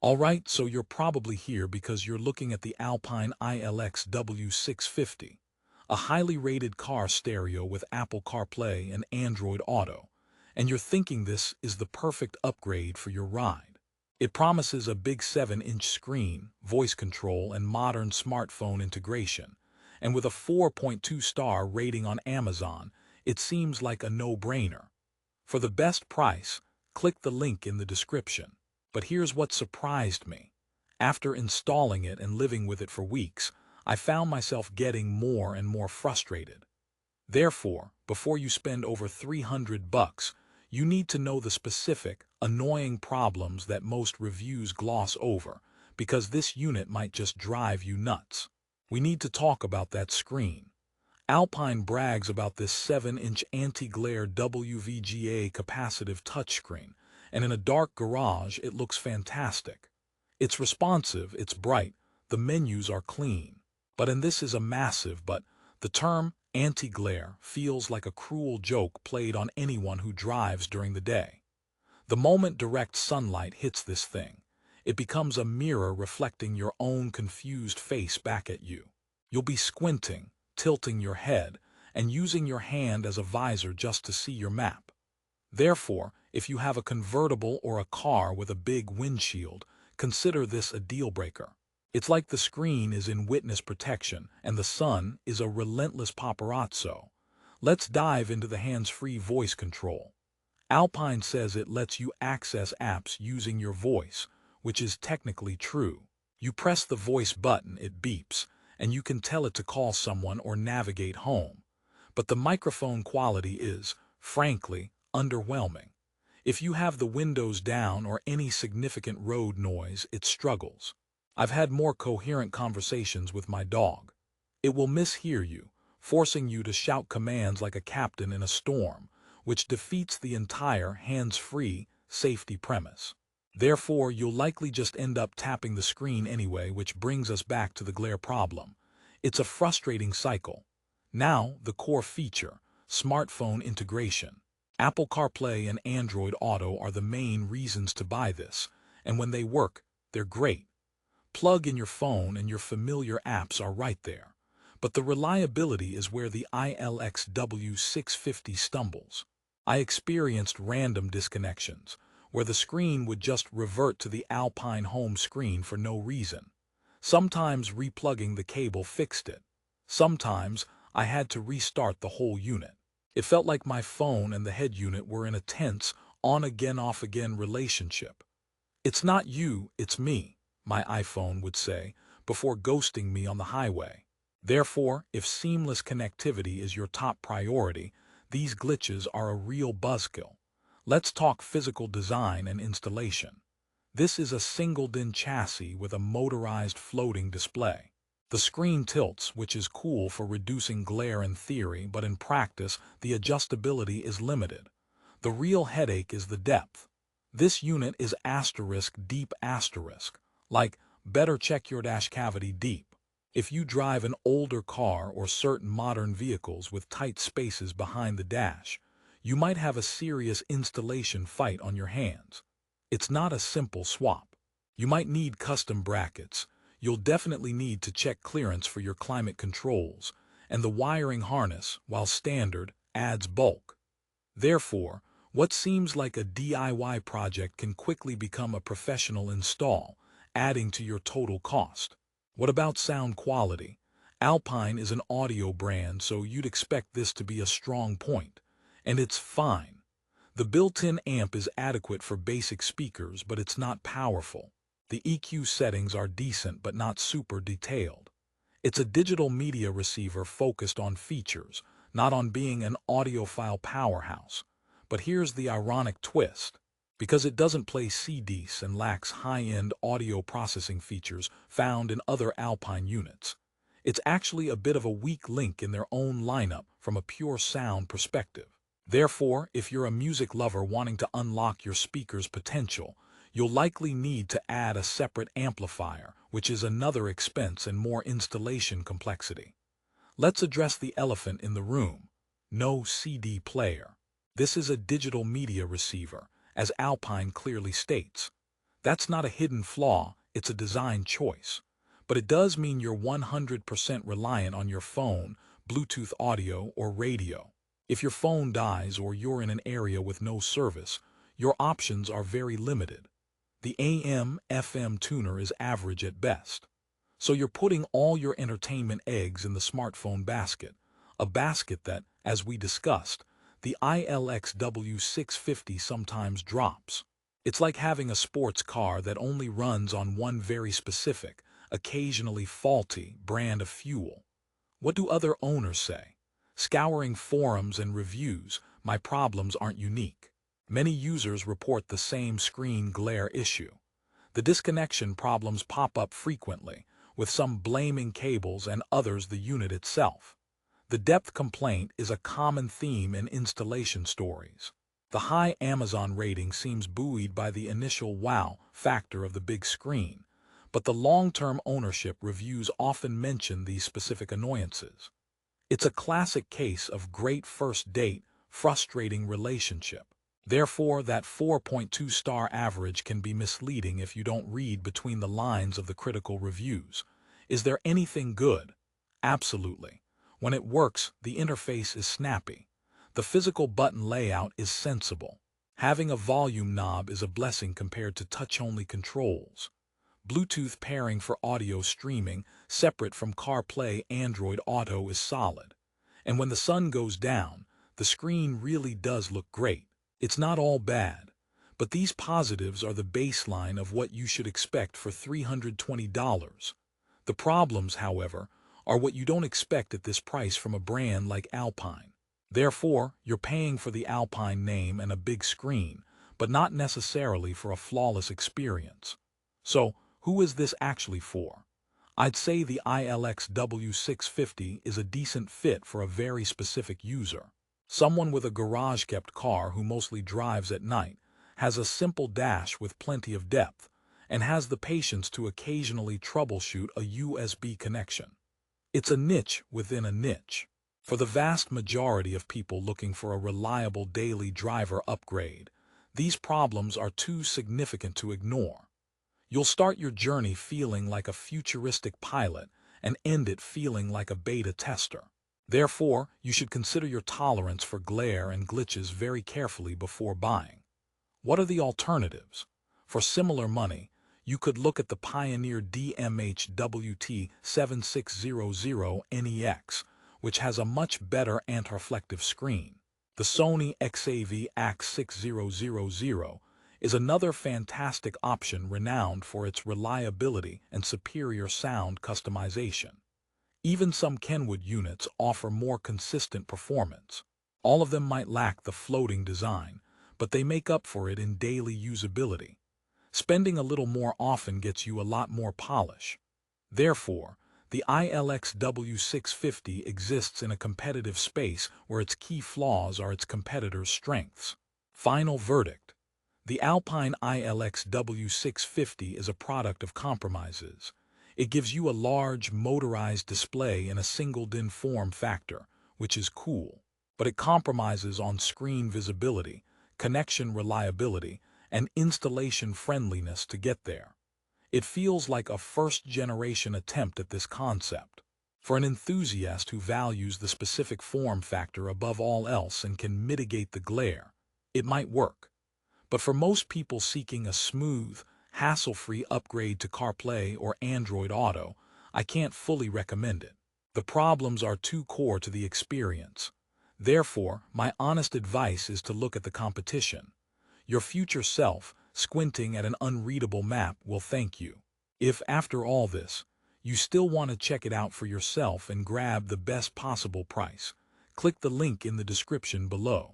Alright, so you're probably here because you're looking at the Alpine iLX-W650, a highly rated car stereo with Apple CarPlay and Android Auto, and you're thinking this is the perfect upgrade for your ride. It promises a big 7-inch screen, voice control, and modern smartphone integration, and with a 4.2-star rating on Amazon, it seems like a no-brainer. For the best price, click the link in the description. But here's what surprised me. After installing it and living with it for weeks, I found myself getting more and more frustrated. Therefore, before you spend over $300, you need to know the specific, annoying problems that most reviews gloss over, because this unit might just drive you nuts. We need to talk about that screen. Alpine brags about this 7-inch anti-glare WVGA capacitive touchscreen, and in a dark garage it looks fantastic. It's responsive, it's bright, the menus are clean. But and this is a massive but, the term anti-glare feels like a cruel joke played on anyone who drives during the day. The moment direct sunlight hits this thing, it becomes a mirror reflecting your own confused face back at you. You'll be squinting, tilting your head, and using your hand as a visor just to see your map. Therefore, if you have a convertible or a car with a big windshield, consider this a deal-breaker. It's like the screen is in witness protection and the sun is a relentless paparazzo. Let's dive into the hands-free voice control. Alpine says it lets you access apps using your voice, which is technically true. You press the voice button, it beeps, and you can tell it to call someone or navigate home. But the microphone quality is, frankly, underwhelming. If you have the windows down or any significant road noise, it struggles. I've had more coherent conversations with my dog. It will mishear you, forcing you to shout commands like a captain in a storm, which defeats the entire hands-free safety premise. Therefore, you'll likely just end up tapping the screen anyway, which brings us back to the glare problem. It's a frustrating cycle. Now, the core feature, smartphone integration. Apple CarPlay and Android Auto are the main reasons to buy this, and when they work, they're great. Plug in your phone and your familiar apps are right there. But the reliability is where the iLX-W650 stumbles. I experienced random disconnections, where the screen would just revert to the Alpine home screen for no reason. Sometimes replugging the cable fixed it. Sometimes I had to restart the whole unit. It felt like my phone and the head unit were in a tense, on-again, off-again relationship. "It's not you, it's me," my iPhone would say, before ghosting me on the highway. Therefore, if seamless connectivity is your top priority, these glitches are a real buzzkill. Let's talk physical design and installation. This is a single-DIN chassis with a motorized floating display. The screen tilts, which is cool for reducing glare in theory, but in practice, the adjustability is limited. The real headache is the depth. This unit is *deep*, like, better check your dash cavity deep. If you drive an older car or certain modern vehicles with tight spaces behind the dash, you might have a serious installation fight on your hands. It's not a simple swap. You might need custom brackets. You'll definitely need to check clearance for your climate controls, and the wiring harness, while standard, adds bulk. Therefore, what seems like a DIY project can quickly become a professional install, adding to your total cost. What about sound quality? Alpine is an audio brand, so you'd expect this to be a strong point. And it's fine. The built-in amp is adequate for basic speakers, but it's not powerful. The EQ settings are decent but not super detailed. It's a digital media receiver focused on features, not on being an audiophile powerhouse. But here's the ironic twist. Because it doesn't play CDs and lacks high-end audio processing features found in other Alpine units, it's actually a bit of a weak link in their own lineup from a pure sound perspective. Therefore, if you're a music lover wanting to unlock your speaker's potential, you'll likely need to add a separate amplifier, which is another expense and more installation complexity. Let's address the elephant in the room. No CD player. This is a digital media receiver, as Alpine clearly states. That's not a hidden flaw, it's a design choice. But it does mean you're 100% reliant on your phone, Bluetooth audio, or radio. If your phone dies or you're in an area with no service, your options are very limited. The AM/FM tuner is average at best. So you're putting all your entertainment eggs in the smartphone basket, a basket that, as we discussed, the iLX-W650 sometimes drops. It's like having a sports car that only runs on one very specific, occasionally faulty, brand of fuel. What do other owners say? Scouring forums and reviews, my problems aren't unique. Many users report the same screen glare issue. The disconnection problems pop up frequently, with some blaming cables and others the unit itself. The depth complaint is a common theme in installation stories. The high Amazon rating seems buoyed by the initial wow factor of the big screen, but the long-term ownership reviews often mention these specific annoyances. It's a classic case of great first date, frustrating relationship. Therefore, that 4.2-star average can be misleading if you don't read between the lines of the critical reviews. Is there anything good? Absolutely. When it works, the interface is snappy. The physical button layout is sensible. Having a volume knob is a blessing compared to touch-only controls. Bluetooth pairing for audio streaming, separate from CarPlay Android Auto, is solid. And when the sun goes down, the screen really does look great. It's not all bad, but these positives are the baseline of what you should expect for $320. The problems, however, are what you don't expect at this price from a brand like Alpine. Therefore, you're paying for the Alpine name and a big screen, but not necessarily for a flawless experience. So, who is this actually for? I'd say the iLX-W650 is a decent fit for a very specific user. Someone with a garage-kept car who mostly drives at night, has a simple dash with plenty of depth, and has the patience to occasionally troubleshoot a USB connection. It's a niche within a niche. For the vast majority of people looking for a reliable daily driver upgrade, these problems are too significant to ignore. You'll start your journey feeling like a futuristic pilot and end it feeling like a beta tester. Therefore, you should consider your tolerance for glare and glitches very carefully before buying. What are the alternatives? For similar money, you could look at the Pioneer DMH-WT7600NEX, which has a much better anti-reflective screen. The Sony XAV-AX6000 is another fantastic option renowned for its reliability and superior sound customization. Even some Kenwood units offer more consistent performance. All of them might lack the floating design, but they make up for it in daily usability. Spending a little more often gets you a lot more polish. Therefore, the iLX-W650 exists in a competitive space where its key flaws are its competitors' strengths. Final verdict. The Alpine iLX-W650 is a product of compromises. It gives you a large, motorized display in a single DIN form factor, which is cool, but it compromises on screen visibility, connection reliability, and installation friendliness to get there. It feels like a first-generation attempt at this concept. For an enthusiast who values the specific form factor above all else and can mitigate the glare, it might work. But for most people seeking a smooth, hassle-free upgrade to CarPlay or Android Auto, I can't fully recommend it. The problems are too core to the experience. Therefore, my honest advice is to look at the competition. Your future self, squinting at an unreadable map, will thank you. If, after all this, you still want to check it out for yourself and grab the best possible price, click the link in the description below.